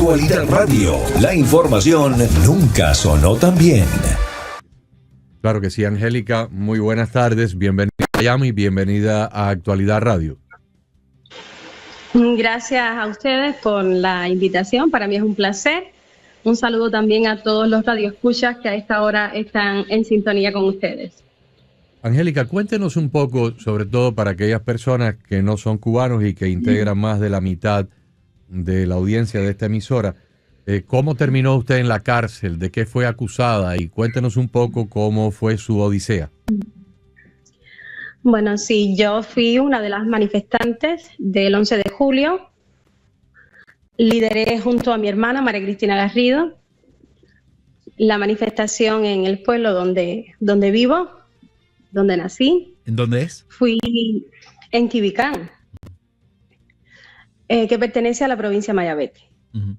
Actualidad Radio, la información nunca sonó tan bien. Claro que sí, Angélica, muy buenas tardes, bienvenida a Miami, bienvenida a Actualidad Radio. Gracias a ustedes por la invitación, para mí es un placer. Un saludo también a todos los radioescuchas que a esta hora están en sintonía con ustedes. Angélica, cuéntenos un poco, sobre todo para aquellas personas que no son cubanos y que integran más de la mitad de la audiencia de esta emisora, ¿cómo terminó usted en la cárcel? ¿De qué fue acusada? Y cuéntenos un poco cómo fue su odisea. Bueno, sí, yo fui una de las manifestantes del 11 de julio. Lideré junto a mi hermana María Cristina Garrido la manifestación en el pueblo donde vivo, donde nací. ¿En dónde es? Fui en Quibicán, que pertenece a la provincia de Mayabete. Uh-huh.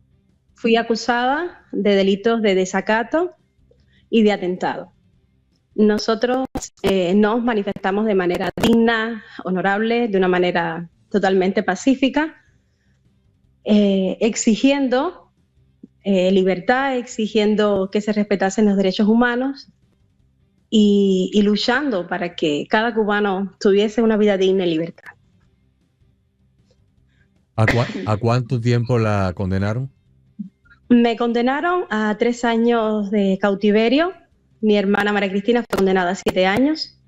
Fui acusada de delitos de desacato y de atentado. Nosotros nos manifestamos de manera digna, honorable, de una manera totalmente pacífica, exigiendo libertad, exigiendo que se respetasen los derechos humanos y luchando para que cada cubano tuviese una vida digna y libertad. ¿A cuánto tiempo la condenaron? Me condenaron a 3 años de cautiverio. Mi hermana María Cristina fue condenada a 7 años.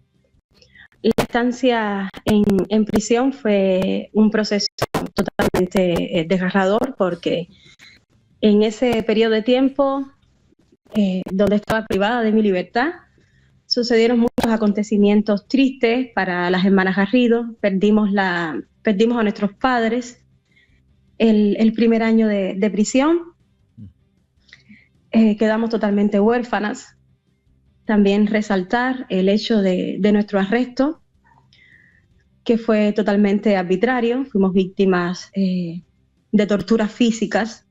La estancia en prisión fue un proceso totalmente desgarrador porque en ese periodo de tiempo donde estaba privada de mi libertad sucedieron muchos acontecimientos tristes para las hermanas Garrido. Perdimos a nuestros padres el primer año de prisión. Quedamos totalmente huérfanas. También resaltar el hecho de nuestro arresto, que fue totalmente arbitrario. Fuimos víctimas de torturas físicas,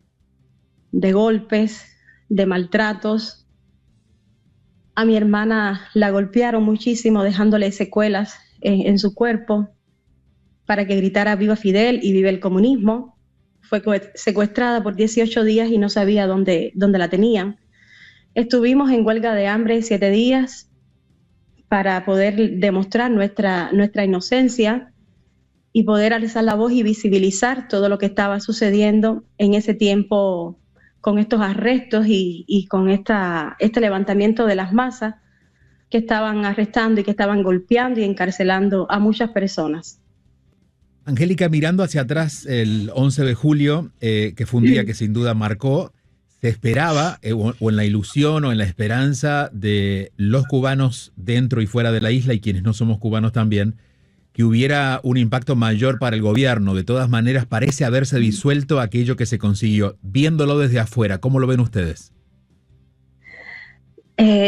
de golpes, de maltratos. A mi hermana la golpearon muchísimo, dejándole secuelas en su cuerpo para que gritara "Viva Fidel" y "Viva el comunismo". Fue secuestrada por 18 días y no sabía dónde la tenían. Estuvimos en huelga de hambre 7 días para poder demostrar nuestra inocencia y poder alzar la voz y visibilizar todo lo que estaba sucediendo en ese tiempo con estos arrestos y con este levantamiento de las masas que estaban arrestando y que estaban golpeando y encarcelando a muchas personas. Angélica, mirando hacia atrás el 11 de julio, que fue un día que sin duda marcó, ¿se esperaba, o en la ilusión o en la esperanza de los cubanos dentro y fuera de la isla, y quienes no somos cubanos también, que hubiera un impacto mayor para el gobierno? De todas maneras, parece haberse disuelto aquello que se consiguió. Viéndolo desde afuera, ¿cómo lo ven ustedes?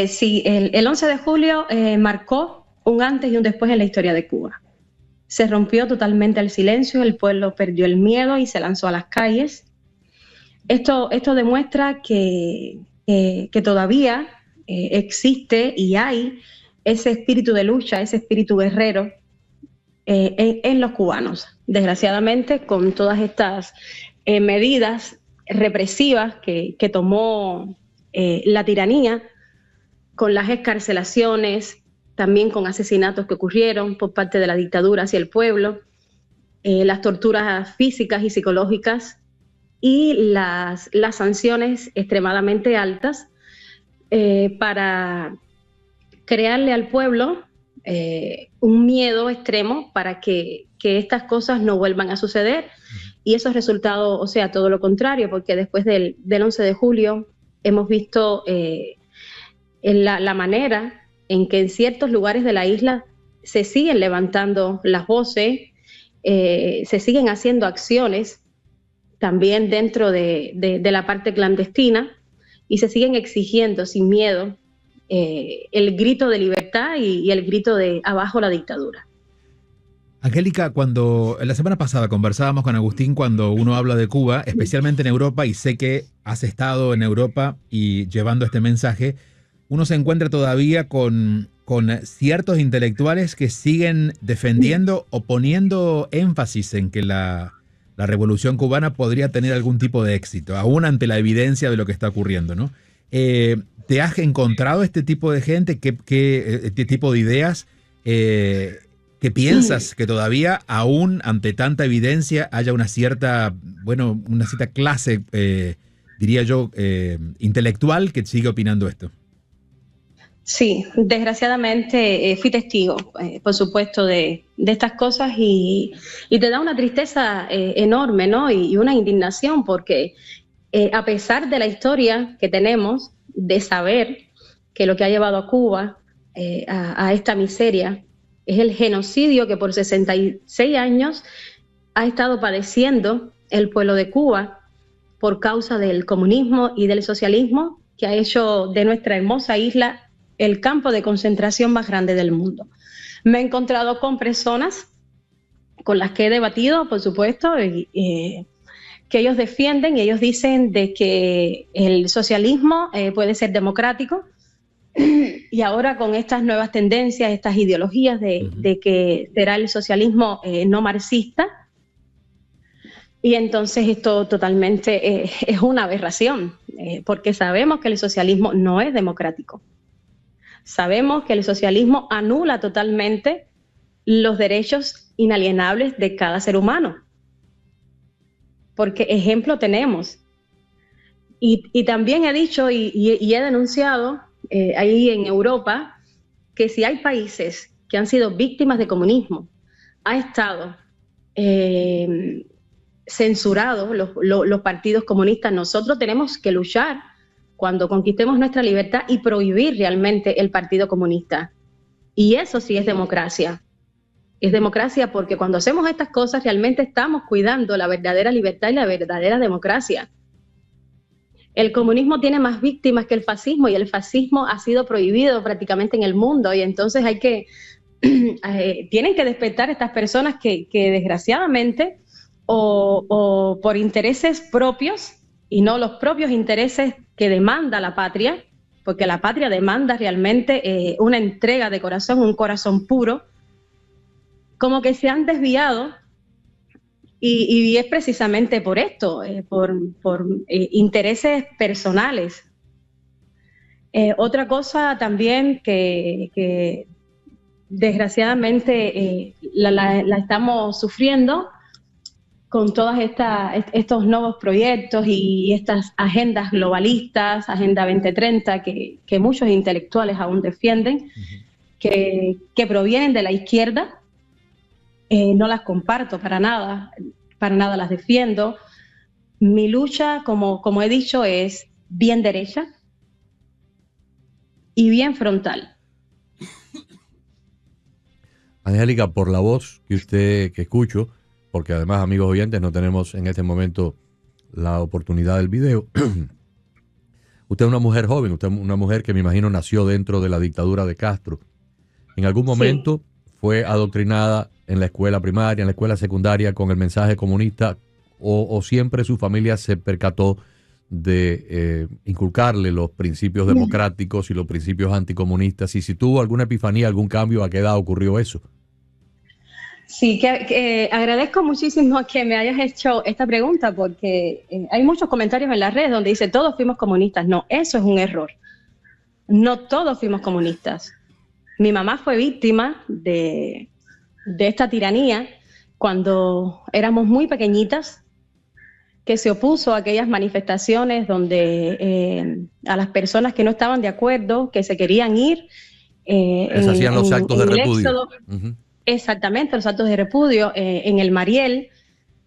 Sí, el 11 de julio marcó un antes y un después en la historia de Cuba. Se rompió totalmente el silencio, el pueblo perdió el miedo y se lanzó a las calles. Esto demuestra que todavía existe y hay ese espíritu de lucha, ese espíritu guerrero en los cubanos. Desgraciadamente, con todas estas medidas represivas que tomó la tiranía, con las excarcelaciones, también con asesinatos que ocurrieron por parte de la dictadura hacia el pueblo, las torturas físicas y psicológicas y las sanciones extremadamente altas para crearle al pueblo un miedo extremo para que estas cosas no vuelvan a suceder. Y eso ha resultado, o sea, todo lo contrario, porque después del 11 de julio hemos visto la manera en que en ciertos lugares de la isla se siguen levantando las voces, se siguen haciendo acciones también dentro de la parte clandestina y se siguen exigiendo sin miedo el grito de libertad y el grito de abajo la dictadura. Angélica, cuando la semana pasada conversábamos con Agustín, cuando uno habla de Cuba, especialmente en Europa, y sé que has estado en Europa y llevando este mensaje, uno se encuentra todavía con ciertos intelectuales que siguen defendiendo o poniendo énfasis en que la la revolución cubana podría tener algún tipo de éxito, aún ante la evidencia de lo que está ocurriendo, ¿no? ¿Te has encontrado este tipo de gente? ¿Este tipo de ideas? ¿Qué piensas que todavía, aún ante tanta evidencia, haya una cierta clase, diría yo, intelectual que sigue opinando esto? Sí, desgraciadamente fui testigo, por supuesto, de estas cosas y te da una tristeza enorme, ¿no? Y una indignación porque a pesar de la historia que tenemos, de saber que lo que ha llevado a Cuba a esta miseria es el genocidio que por 66 años ha estado padeciendo el pueblo de Cuba por causa del comunismo y del socialismo, que ha hecho de nuestra hermosa isla el campo de concentración más grande del mundo. Me he encontrado con personas con las que he debatido, por supuesto, que ellos defienden y ellos dicen de que el socialismo puede ser democrático y ahora con estas nuevas tendencias, estas ideologías de que será el socialismo no marxista, y entonces esto totalmente es una aberración, porque sabemos que el socialismo no es democrático. Sabemos que el socialismo anula totalmente los derechos inalienables de cada ser humano, porque ejemplo tenemos. Y también he dicho y he denunciado ahí en Europa que si hay países que han sido víctimas de comunismo, ha estado censurado los partidos comunistas, nosotros tenemos que luchar cuando conquistemos nuestra libertad y prohibir realmente el Partido Comunista. Y eso sí es democracia. Es democracia porque cuando hacemos estas cosas realmente estamos cuidando la verdadera libertad y la verdadera democracia. El comunismo tiene más víctimas que el fascismo y el fascismo ha sido prohibido prácticamente en el mundo y entonces hay que tienen que despertar estas personas que desgraciadamente o por intereses propios y no los propios intereses que demanda la patria, porque la patria demanda realmente una entrega de corazón, un corazón puro, como que se han desviado y es precisamente por esto, por intereses personales. Otra cosa también que desgraciadamente la estamos sufriendo con todos estos nuevos proyectos y estas agendas globalistas, Agenda 2030, que muchos intelectuales aún defienden, que provienen de la izquierda. No las comparto para nada las defiendo. Mi lucha, como he dicho, es bien derecha y bien frontal. Angélica, por la voz que escucho, porque además, amigos oyentes, no tenemos en este momento la oportunidad del video. Usted es una mujer joven, usted es una mujer que me imagino nació dentro de la dictadura de Castro. En algún momento fue adoctrinada en la escuela primaria, en la escuela secundaria con el mensaje comunista o siempre su familia se percató de inculcarle los principios democráticos y los principios anticomunistas. Y si tuvo alguna epifanía, algún cambio, ¿a qué edad ocurrió eso? Sí, que agradezco muchísimo que me hayas hecho esta pregunta porque hay muchos comentarios en las redes donde dice todos fuimos comunistas. No, eso es un error. No todos fuimos comunistas. Mi mamá fue víctima de esta tiranía cuando éramos muy pequeñas, que se opuso a aquellas manifestaciones donde a las personas que no estaban de acuerdo, que se querían ir. Se hacían los actos de repudio. Exactamente, los actos de repudio en el Mariel,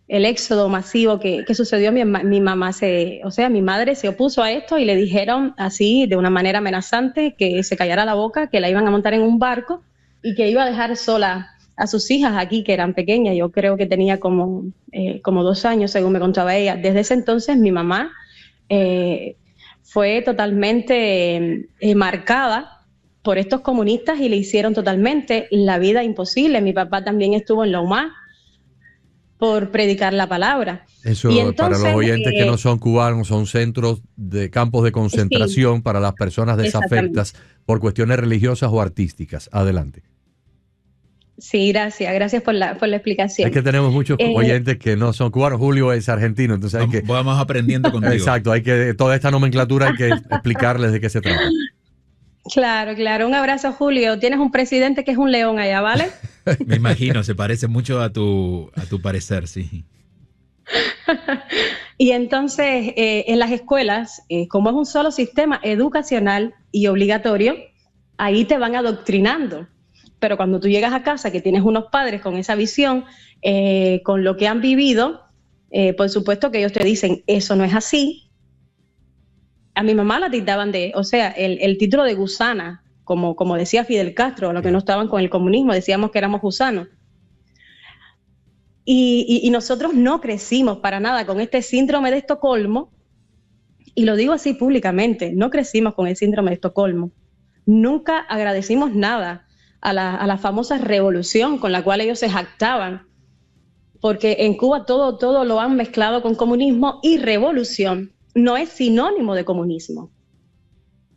el éxodo masivo que sucedió. Mi madre se opuso a esto y le dijeron así, de una manera amenazante, que se callara la boca, que la iban a montar en un barco y que iba a dejar sola a sus hijas aquí, que eran pequeñas. Yo creo que tenía como 2 años, según me contaba ella. Desde ese entonces mi mamá fue totalmente marcada por estos comunistas y le hicieron totalmente la vida imposible. Mi papá también estuvo en la UMA por predicar la palabra. Eso, y entonces, para los oyentes que no son cubanos, son centros de campos de concentración para las personas desafectas por cuestiones religiosas o artísticas. Adelante. Sí, gracias por la explicación. Es que tenemos muchos oyentes que no son cubanos. Julio es argentino, entonces hay que... Vamos aprendiendo contigo. Exacto, toda esta nomenclatura hay que explicarles de qué se trata. Claro. Un abrazo, Julio. Tienes un presidente que es un león allá, ¿vale? Me imagino, se parece mucho a tu parecer, sí. Y entonces, en las escuelas, como es un solo sistema educacional y obligatorio, ahí te van adoctrinando. Pero cuando tú llegas a casa, que tienes unos padres con esa visión, con lo que han vivido, por supuesto que ellos te dicen, eso no es así. A mi mamá la tildaban el título de gusana, como decía Fidel Castro, los que no estaban con el comunismo, decíamos que éramos gusanos. Y nosotros no crecimos para nada con este síndrome de Estocolmo, y lo digo así públicamente, no crecimos con el síndrome de Estocolmo. Nunca agradecimos nada a la famosa revolución con la cual ellos se jactaban, porque en Cuba todo lo han mezclado con comunismo, y revolución no es sinónimo de comunismo,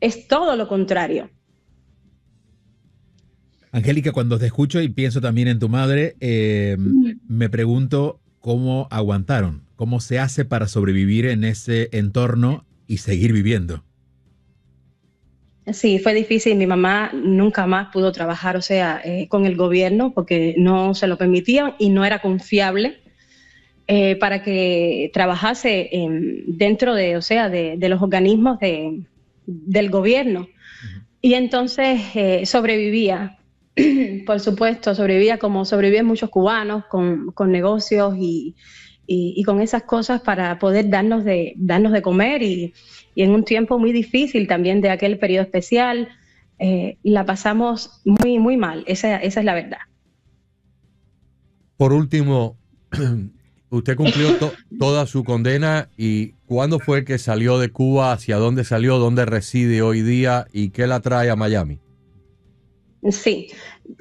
es todo lo contrario. Angélica, cuando te escucho y pienso también en tu madre, me pregunto cómo aguantaron, cómo se hace para sobrevivir en ese entorno y seguir viviendo. Sí, fue difícil. Mi mamá nunca más pudo trabajar, con el gobierno, porque no se lo permitían y no era confiable para que trabajase dentro de los organismos del gobierno. Uh-huh. Y entonces sobrevivía, por supuesto, sobrevivía como sobreviven muchos cubanos, con negocios y con esas cosas para poder darnos de comer, y en un tiempo muy difícil también de aquel periodo especial, la pasamos muy, muy mal. Esa es la verdad. Por último, usted cumplió toda su condena, y ¿cuándo fue que salió de Cuba? ¿Hacia dónde salió? ¿Dónde reside hoy día? ¿Y qué la trae a Miami? Sí,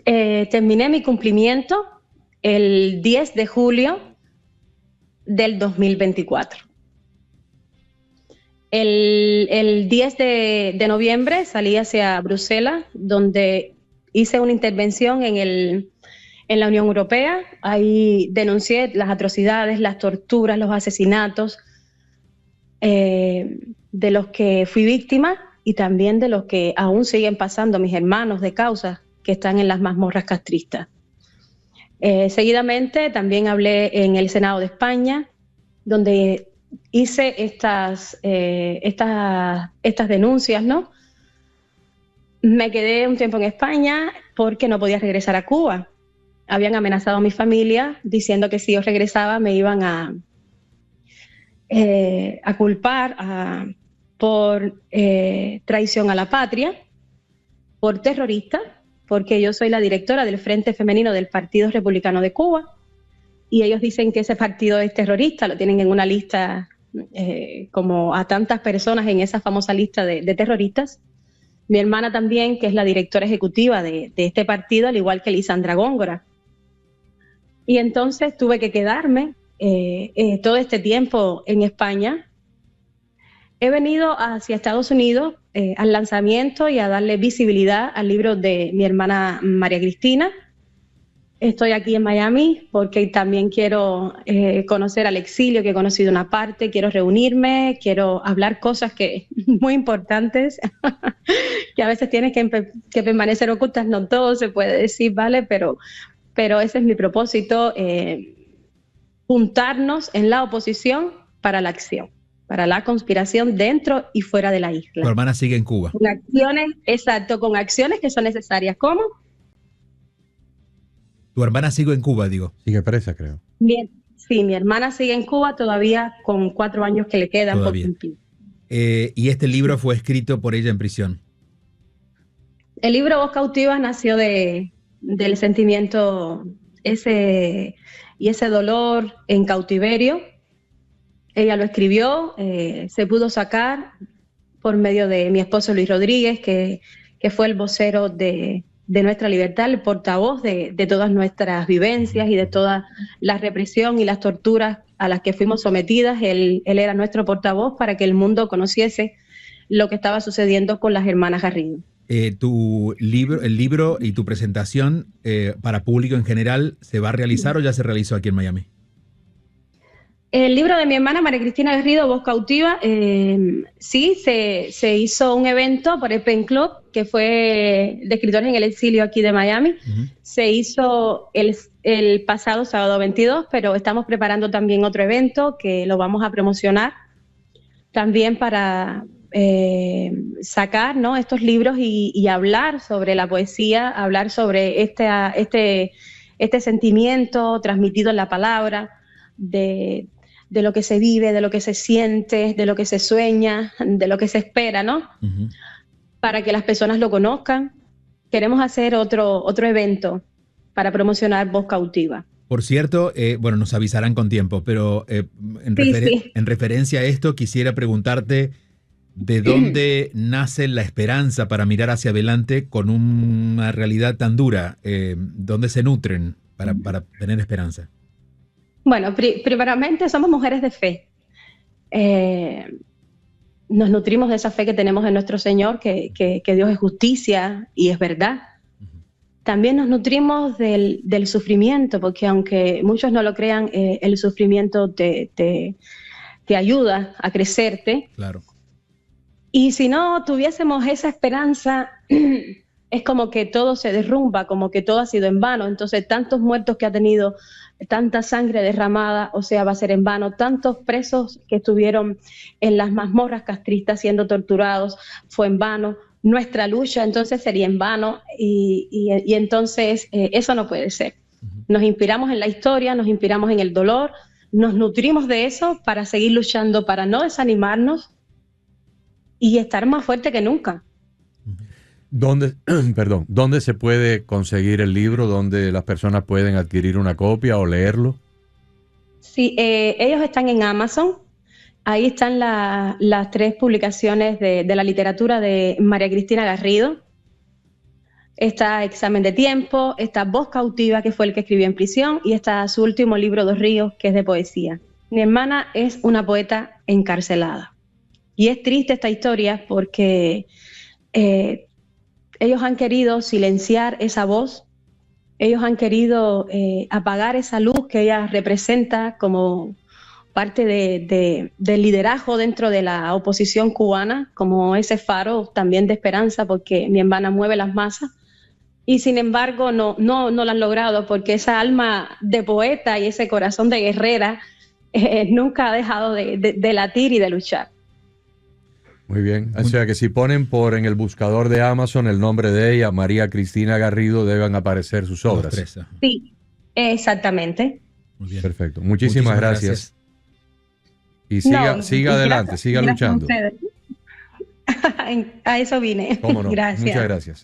terminé mi cumplimiento el 10 de julio del 2024. El 10 de noviembre salí hacia Bruselas, donde hice una intervención en la Unión Europea. Ahí denuncié las atrocidades, las torturas, los asesinatos de los que fui víctima, y también de los que aún siguen pasando mis hermanos de causa que están en las mazmorras castristas. Seguidamente también hablé en el Senado de España, donde hice estas denuncias, ¿no? Me quedé un tiempo en España porque no podía regresar a Cuba. Habían amenazado a mi familia diciendo que si yo regresaba me iban a culpar por traición a la patria, por terrorista, porque yo soy la directora del Frente Femenino del Partido Republicano de Cuba, y ellos dicen que ese partido es terrorista, lo tienen en una lista como a tantas personas en esa famosa lista de terroristas. Mi hermana también, que es la directora ejecutiva de este partido, al igual que Lisandra Góngora. Y entonces tuve que quedarme todo este tiempo en España. He venido hacia Estados Unidos al lanzamiento y a darle visibilidad al libro de mi hermana María Cristina. Estoy aquí en Miami porque también quiero conocer al exilio, que he conocido una parte, quiero reunirme, quiero hablar cosas muy importantes, que a veces tienen que permanecer ocultas, no todo se puede decir, ¿vale? Pero ese es mi propósito, juntarnos en la oposición para la acción, para la conspiración dentro y fuera de la isla. Tu hermana sigue en Cuba. Con acciones que son necesarias. ¿Cómo? Tu hermana sigue en Cuba, digo. Sigue presa, creo. Bien, sí, mi hermana sigue en Cuba todavía, con 4 años que le quedan por cumplir. Y este libro fue escrito por ella en prisión. El libro Voz Cautiva nació del sentimiento ese dolor en cautiverio. Ella lo escribió, se pudo sacar por medio de mi esposo Luis Rodríguez, que fue el vocero de nuestra libertad, el portavoz de todas nuestras vivencias y de toda la represión y las torturas a las que fuimos sometidas. Él era nuestro portavoz para que el mundo conociese lo que estaba sucediendo con las hermanas Garrido. ¿Tu libro, el libro y tu presentación para público en general se va a realizar o ya se realizó aquí en Miami? El libro de mi hermana María Cristina Garrido, Voz Cautiva, sí, se hizo un evento por el Pen Club, que fue de escritores en el exilio aquí de Miami. Se hizo el pasado sábado 22, pero estamos preparando también otro evento que lo vamos a promocionar también para sacar, ¿no?, estos libros y hablar sobre la poesía, hablar sobre este sentimiento transmitido en la palabra, de lo que se vive, de lo que se siente, de lo que se sueña, de lo que se espera, ¿no? Para que las personas lo conozcan. Queremos hacer otro evento para promocionar Voz Cautiva. Por cierto, bueno, nos avisarán con tiempo, pero en referencia a esto quisiera preguntarte de dónde nace la esperanza para mirar hacia adelante con una realidad tan dura. ¿Dónde se nutren para tener esperanza? Bueno, primeramente somos mujeres de fe. Nos nutrimos de esa fe que tenemos en nuestro Señor, que Dios es justicia y es verdad. También nos nutrimos del sufrimiento, porque aunque muchos no lo crean, el sufrimiento te ayuda a crecerte. Claro. Y si no tuviésemos esa esperanza, es como que todo se derrumba, como que todo ha sido en vano. Entonces, tantos muertos que ha tenido, tanta sangre derramada, o sea, va a ser en vano. Tantos presos que estuvieron en las mazmorras castristas siendo torturados, fue en vano. Nuestra lucha entonces sería en vano y entonces eso no puede ser. Nos inspiramos en la historia, nos inspiramos en el dolor, nos nutrimos de eso para seguir luchando, para no desanimarnos y estar más fuerte que nunca. ¿Dónde se puede conseguir el libro? ¿Dónde las personas pueden adquirir una copia o leerlo? Sí, ellos están en Amazon. Ahí están las 3 publicaciones de la literatura de María Cristina Garrido. Está Examen de Tiempo, está Voz Cautiva, que fue el que escribió en prisión, y está su último libro, Dos Ríos, que es de poesía. Mi hermana es una poeta encarcelada. Y es triste esta historia porque ellos han querido silenciar esa voz, ellos han querido apagar esa luz que ella representa como parte del liderazgo dentro de la oposición cubana, como ese faro también de esperanza, porque mi hermana mueve las masas. Y sin embargo no lo han logrado, porque esa alma de poeta y ese corazón de guerrera nunca ha dejado de latir y de luchar. Muy bien, o sea que si ponen en el buscador de Amazon el nombre de ella, María Cristina Garrido, deben aparecer sus obras. Sí, exactamente. Muy bien. Perfecto, muchísimas gracias. Y siga adelante, gracias, siga luchando. A eso vine. ¿Cómo no? Gracias. Muchas gracias.